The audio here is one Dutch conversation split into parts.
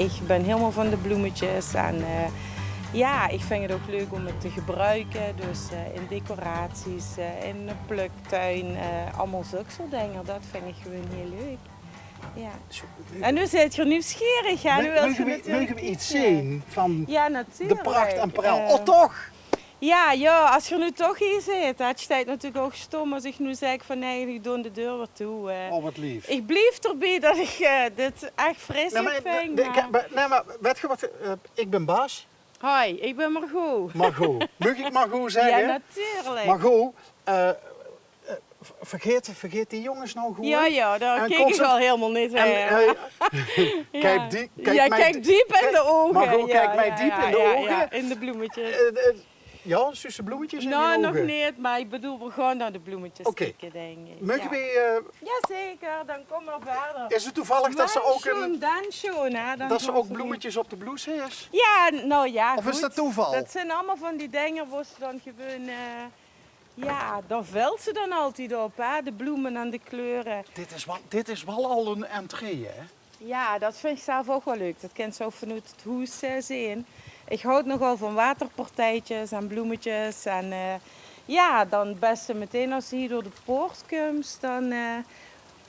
ik ben helemaal van de bloemetjes. En ja, ik vind het ook leuk om het te gebruiken. Dus in decoraties, in een pluktuin, allemaal zulke soort dingen. Dat vind ik gewoon heel leuk. Ja. En nu zit je nieuwsgierig. Ja, Mogen we iets zien van ja, de pracht en praal? Oh, toch? Ja, als je nu toch hier zit, het staat natuurlijk ook stom als ik nu zeg van nee, ik doe de deur weer toe. Oh, wat lief. Ik blijf erbij dat ik dit echt vreselijk vind. Nee, maar weet je wat? Ik ben Bas. Hoi, ik ben Margot. Margot. Mag ik Margot zeggen? Ja, natuurlijk. Margot, vergeet die jongens nou goed? Ja, daar kijk ik al helemaal niet naar. Kijk kijk diep in de ogen. Margot, kijk mij diep in de ogen. Ja, in de bloemetjes. Ja, tussen bloemetjes in nou, die ogen? nog niet, maar ik bedoel, we gaan naar de bloemetjes kijken, denk ik. Mogen we... Jazeker, dan kom maar verder. Is het toevallig dat ze ook dat ze ook bloemetjes op de blouse heeft? Ja, nou ja, Of goed. is dat toeval? Dat zijn allemaal van die dingen waar ze dan gewoon... ja, daar velt ze dan altijd op, hè? De bloemen en de kleuren. Dit is wel al een entree, hè? Ja, dat vind ik zelf ook wel leuk. Dat kan zo vanuit het huis zien. Ik houd nogal van waterpartijtjes en bloemetjes. En ja, dan best meteen als ze hier door de poort komt, dan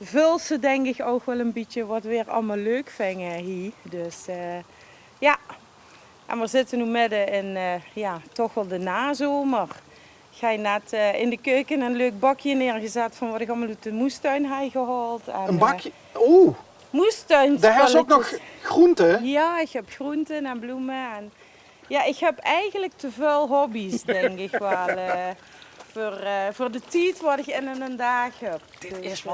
vult ze denk ik ook wel een beetje wat weer allemaal leuk vinden hier. Dus ja, en we zitten nu midden in ja, toch wel de nazomer. Ga je net in de keuken een leuk bakje neergezet van wat ik allemaal uit de moestuin heb gehaald. En, een bakje? Oeh! Moestuin. Daar is ook nog groenten? Ja, ik heb groenten en bloemen. En ja, ik heb eigenlijk te veel hobby's, denk ik wel. Voor de tijd wat ik in een dag heb. Dit is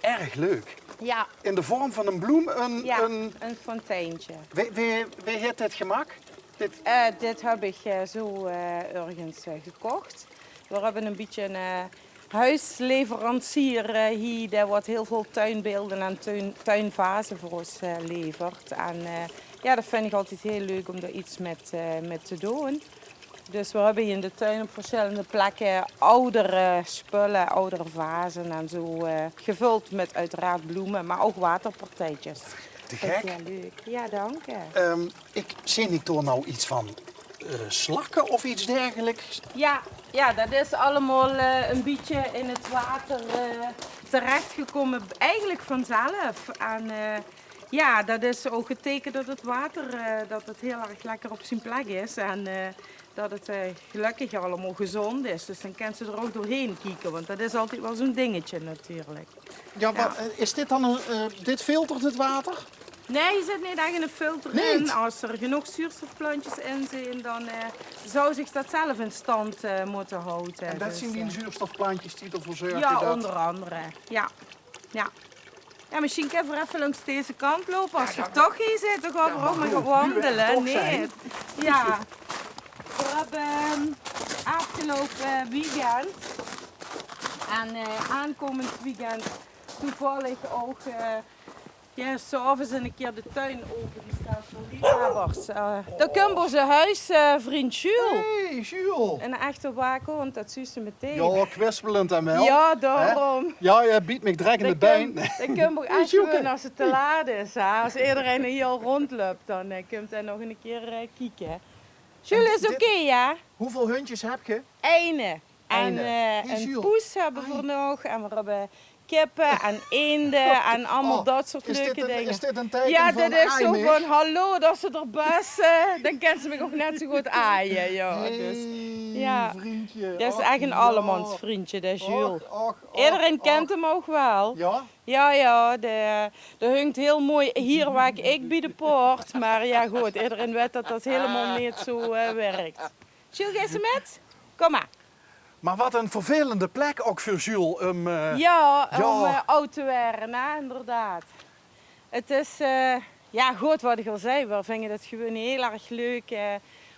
erg leuk. Ja. In de vorm van een bloem, een fonteintje. Wie heeft dit gemaakt? Dit heb ik zo ergens gekocht. We hebben een beetje een huisleverancier hier, die wat heel veel tuinbeelden en tuinvazen voor ons levert. En ja, dat vind ik altijd heel leuk om daar iets met te doen. Dus we hebben hier in de tuin op verschillende plekken oudere spullen, oudere vazen en zo. Gevuld met uiteraard bloemen, maar ook waterpartijtjes. Te gek. Ja, leuk. Ja, dank je. Zie ik toch nou iets van slakken of iets dergelijks? Ja, dat is allemaal een beetje in het water terechtgekomen, eigenlijk vanzelf. En ja, dat is ook getekend dat het water dat het heel erg lekker op zijn plek is. En dat het gelukkig allemaal gezond is. Dus dan kan ze er ook doorheen kijken, want dat is altijd wel zo'n dingetje natuurlijk. Ja, is dit dan dit filtert het water? Nee, je zit niet echt een filter in. Als er genoeg zuurstofplantjes in zijn, dan zou zich dat zelf in stand moeten houden. En dat zijn die zuurstofplantjes die ervoor zorgen ja, dat... onder andere. Ja. Ja, misschien kan je even langs deze kant lopen. Als je toch hier zit, dan gaan we ook maar wandelen. Nee. Ja. We hebben afgelopen weekend en aankomend weekend toevallig ook... ja, s'avonds een keer de tuin opengesteld voor liefhebbers. Dan komt onze huisvriend Jules. Hey, Jules. Een echte waakhond, dat zie je meteen. Ja, kwispelend en wel. Ja, daarom. Hè? Ja, je biedt me direct in de been. Dan komt ook echt gewoon als het te laat is. Hè. Als iedereen hier al rondloopt, dan komt hij nog een keer kijken. Jules is oké, ja? Hoeveel hondjes heb je? Eén. En een poes hebben we nog. En we hebben kippen en eenden en allemaal dat soort leuke dingen. Is dit een teken ja, van dit is zo aaien? van hallo, dat ze er bussen, dan kan ze me ook net zo goed aaien. Ja. Dus, ja. Vriendje. Dat is echt een allemans vriendje, dat is Jules. Iedereen kent hem ook wel. Ja? Ja, de hangt heel mooi hier waar ik bij de poort. Maar ja goed, iedereen weet dat dat helemaal niet zo werkt. Jules, ga je met? Kom maar. Maar wat een vervelende plek ook voor Jules. Om oud te werden, hè, inderdaad. Het is, ja goed wat ik al zei, we vinden het gewoon heel erg leuk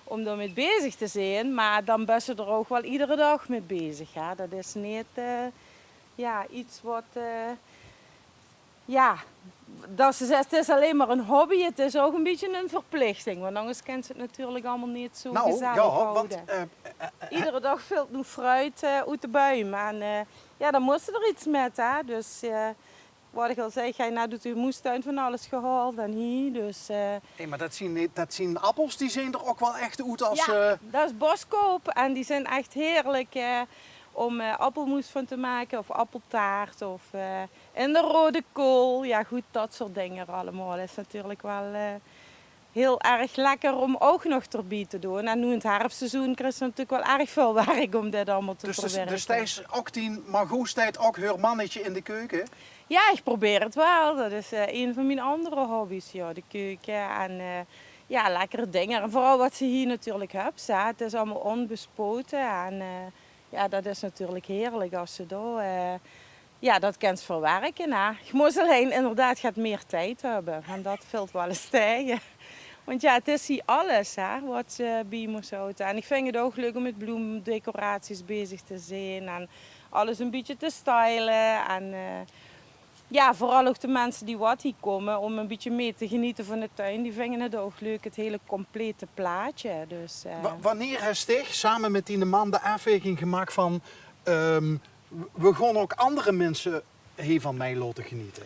om ermee bezig te zijn. Maar dan ben je er ook wel iedere dag mee bezig. Hè. Dat is niet iets wat... dat ze zegt, het is alleen maar een hobby, het is ook een beetje een verplichting. Want anders kan ze het natuurlijk allemaal niet zo gezellig houden. Iedere dag vult nu fruit uit de boom. En dan moest ze er iets met. Hè? Dus wat ik al zei, nou doet uw moestuin van alles gehaald en hier. Dus, Hey, maar dat zien appels, die zien er ook wel echt uit als... ja, dat is boskoop en die zijn echt heerlijk om appelmoes van te maken of appeltaart of in de rode kool. Ja goed, dat soort dingen allemaal. Dat is natuurlijk wel heel erg lekker om ook nog erbij te doen. En nu in het herfstseizoen krijg je natuurlijk wel erg veel werk om dit allemaal te verwerken. Dus tijdens ook die Margoostijd ook haar mannetje in de keuken? Ja, ik probeer het wel. Dat is een van mijn andere hobby's, ja, de keuken en ja, lekkere dingen. En vooral wat ze hier natuurlijk hebben. Het is allemaal onbespoten en ja, dat is natuurlijk heerlijk als ze daar... ja, dat kan ze verwerken. Hè. Je moet alleen inderdaad gaat meer tijd hebben. En dat vult wel eens tegen. Want ja, het is hier alles hè, wat ze bij moet houden. En ik vind het ook leuk om met bloemdecoraties bezig te zijn. En alles een beetje te stylen. En ja, vooral ook de mensen die wat hier komen om een beetje mee te genieten van de tuin. Die vinden het ook leuk, het hele complete plaatje. Dus, Wanneer heeft zich samen met die man de afweging gemaakt van... we gaan ook andere mensen hiervan mee laten genieten?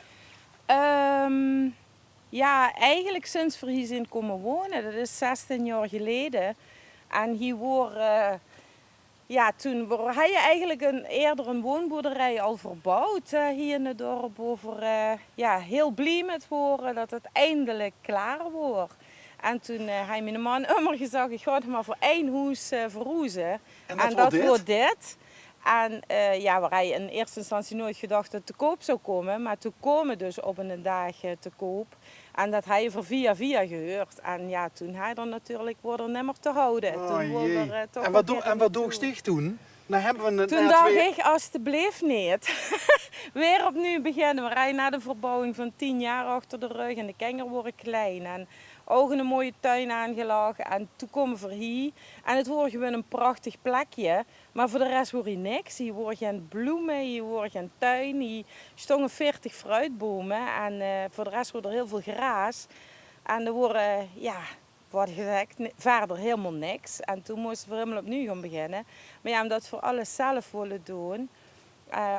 Ja, eigenlijk sinds we hier zijn komen wonen. Dat is 16 jaar geleden. En hier ja, toen had je eigenlijk eerder een woonboerderij al verbouwd hier in het dorp. Over ja, heel blij met horen dat het eindelijk klaar wordt. En toen heeft mijn man immer gezegd, ik ga het maar voor één huis verhuizen. En dat wordt dit. En ja, waar hij in eerste instantie nooit gedacht dat het te koop zou komen. Maar toen komen dus op een dag te koop. En dat hij voor via gehuurd. En ja, toen hij er natuurlijk wordt er nimmer te houden. Oh, toen jee. toch En wat doe je toen? Dan hebben we toen dacht ik, alsjeblieft niet. Weer opnieuw beginnen. We rijden na de verbouwing van 10 jaar achter de rug. En de kinderen worden klein. En ook een mooie tuin aangelegd. En toen komen we hier. En het wordt gewoon een prachtig plekje. Maar voor de rest hoor je niks. Hier wordt geen bloemen, hier wordt geen tuin. Hier stonden 40 fruitbomen. En voor de rest wordt er heel veel gras. En er worden, ja, wat gezegd, verder helemaal niks. En toen moesten we helemaal opnieuw gaan beginnen. Maar ja, omdat we alles zelf willen doen,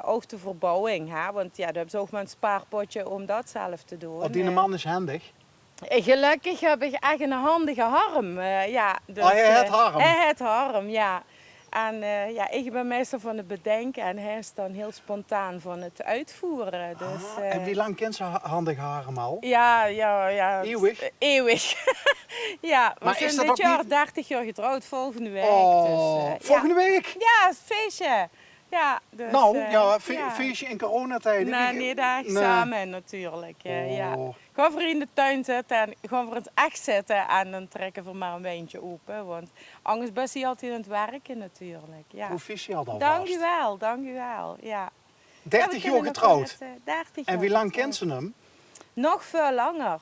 ook de verbouwing. Hè? Want ja, daar hebben ze ook maar een spaarpotje om dat zelf te doen. Oh, die man is handig. Gelukkig heb ik echt een handige harm. Ja, dus, hij het harm? Hij het harm, ja. En ja, ik ben meestal van het bedenken en hij is dan heel spontaan van het uitvoeren. Dus, En wie lang kent ze handige harm al? Ja. Eeuwig? Eeuwig. Ja, we Maar zijn is dat dit ook jaar niet... 30 jaar getrouwd, volgende week. Oh, dus, volgende week? Ja, het is een feestje. Ja, dus, Nou, ja, feestje in coronatijden. Nee, daar samen natuurlijk. Ja. Oh. Gaan we in de tuin zitten en gaan we in het echt zitten en dan trekken we maar een wijntje open. Want anders ben je altijd aan het werken natuurlijk. Ja. Hoe vis je al dan Dank u wel. Ja. 30 jaar getrouwd. 30 En jaar wie lang getrouwd. kent ze hem? Nog veel langer,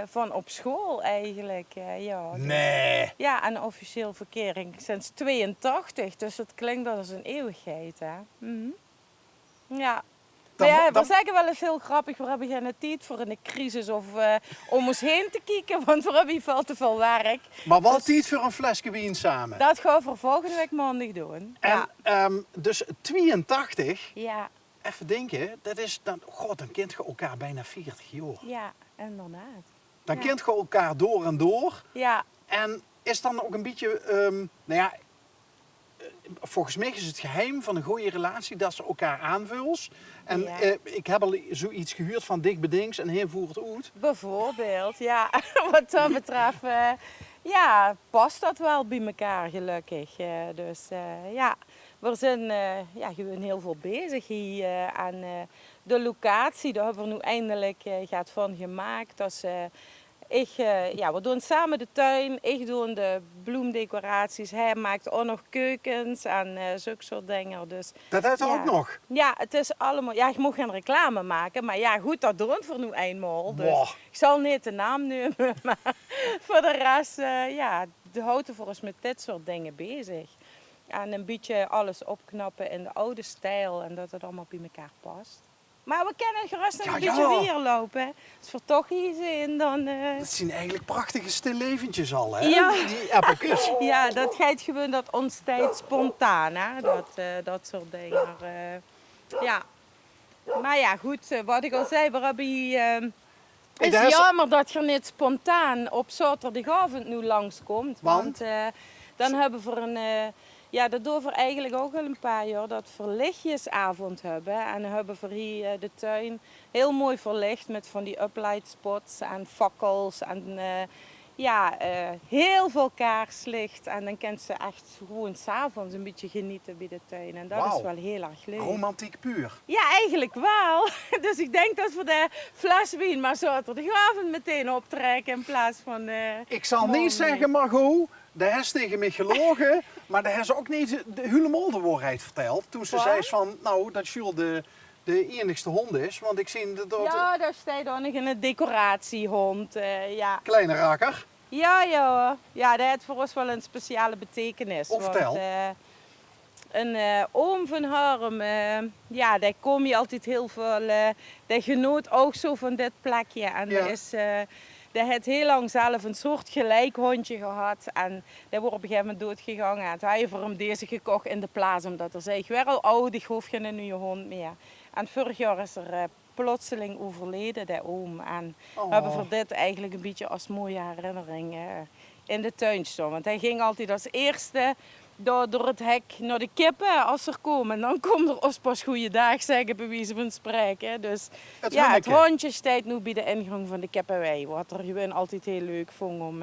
van op school eigenlijk. Ja. Nee. Ja, en officieel verkering sinds 82, dus dat klinkt als een eeuwigheid. Hè? Mhm. Ja. Maar ja, we zeggen wel eens heel grappig, we hebben geen tijd voor een crisis of om ons heen te kijken, want we hebben hier veel te veel werk. Maar wat tijd voor een flesje wien samen? Dat gaan we volgende week maandag doen. En dus 82, Ja. even denken, dat is dan, god, dan kent je elkaar bijna 40 jaar. Ja, inderdaad. Dan kent je elkaar door en door. Ja. En is dan ook een beetje, nou ja, volgens mij is het geheim van een goede relatie dat ze elkaar aanvullen. En Ja. Ik heb al zoiets gehuurd van Dick Bedings en hij voert uit. Bijvoorbeeld, ja. Wat dat betreft, ja, past dat wel bij elkaar gelukkig. Dus ja, we zijn ja, gewoon heel veel bezig hier. En de locatie, daar hebben we nu eindelijk gaat van gemaakt. Dat ja, we doen samen de tuin, ik doe de bloemdecoraties, hij maakt ook nog keukens en zulke soort dingen. Dus, Dat heeft ja. ook nog. Ja, het is allemaal, ja, je mag geen reclame maken, maar ja, goed, dat doen we nu eenmaal. Dus Wow. ik zal niet de naam nemen, maar voor de rest, ja, de houten voor ons met dit soort dingen bezig. En een beetje alles opknappen in de oude stijl en dat het allemaal bij elkaar past. Maar we kunnen gerust nog een beetje weer lopen. Als we toch hier zijn, dan... Het zijn eigenlijk prachtige stilleventjes al, hè? Ja. Die appeltjes. Ja, dat gaat gewoon dat ontstaat spontaan, hè? Dat soort dingen. Ja. Maar ja, goed, wat ik al zei, we hebben hier... Hey, Het daar is is- jammer dat je niet spontaan op zaterdagavond nu langskomt. Want dan hebben we ja, dat doen we eigenlijk ook al een paar jaar, dat we verlichtjesavond hebben. En dan hebben we hier de tuin heel mooi verlicht met van die uplightspots en fakkels en heel veel kaarslicht. En dan kan ze echt gewoon 's avonds een beetje genieten bij de tuin. En dat Wauw. is wel heel erg leuk. Romantiek puur. Ja, eigenlijk wel. Dus ik denk dat we de fles wien maar zaterdagavond meteen optrekken in plaats van... Ik zal morgen. niet zeggen, Margot, daar is tegen mij gelogen, maar daar is ook niet helemaal de waarheid verteld. Toen ze Wat? zei van, nou, dat Jules de enigste hond is, want ik zie dat Ja, daar staat dan nog een decoratiehond. Ja. kleine rakker. Ja, ja. Ja, dat heeft voor ons wel een speciale betekenis. Oh, vertel. Want, een oom van Harm, ja, daar kom je altijd heel veel... die genoot ook zo van dit plekje. En Ja. die heeft heel lang zelf een soort gelijkhondje gehad. En die wordt op een gegeven moment doodgegaan. En toen had je voor hem deze gekocht in de plaats. Omdat er zei, ik werd al oud, ik hoef geen nieuwe hond meer. En vorig jaar is er plotseling overleden, die oom. En we hebben voor dit eigenlijk een beetje als mooie herinnering in de tuin staan. Want hij ging altijd als eerste door het hek naar de kippen als ze er komen. En dan komt er ons pas goeiedag zeggen, bij wijze van spreken. Dus Het ja, het honneke. hondje staat nu bij de ingang van de kippenwei. Wat er gewoon altijd heel leuk vond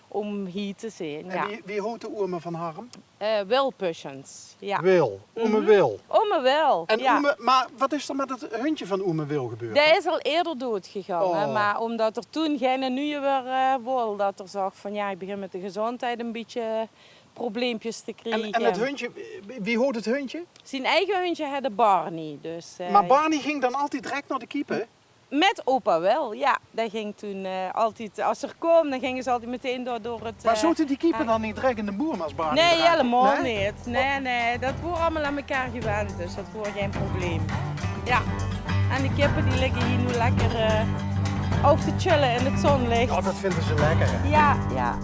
om hier te zien. Ja. En wie hoort de oome van Harm? Wilpussens, ja. Wil, oome Wil. Ome Wil, En ja. maar wat is er met het hondje van oome Wil gebeurd? Die is al eerder dood gegaan, Oh. maar omdat er toen geen nieuwe weer wol, dat er zag van ja, ik begin met de gezondheid een beetje probleempjes te krijgen. En het hondje, wie hoort het hondje? Zijn eigen hondje had de Barney, dus... Maar Barney ging dan altijd direct naar de keeper? Met opa wel, ja. Dat ging toen altijd, als ze er kwam, dan gingen ze altijd meteen door het... Maar zouden die keeper dan niet direct in de boer als Barney? Nee, draait? helemaal Nee? niet. Nee, dat wordt allemaal aan elkaar gewend, dus dat wordt geen probleem. Ja, en de kippen die liggen hier nu lekker ook te chillen in het zonlicht. Ja, dat vinden ze lekker. Hè? Ja, ja.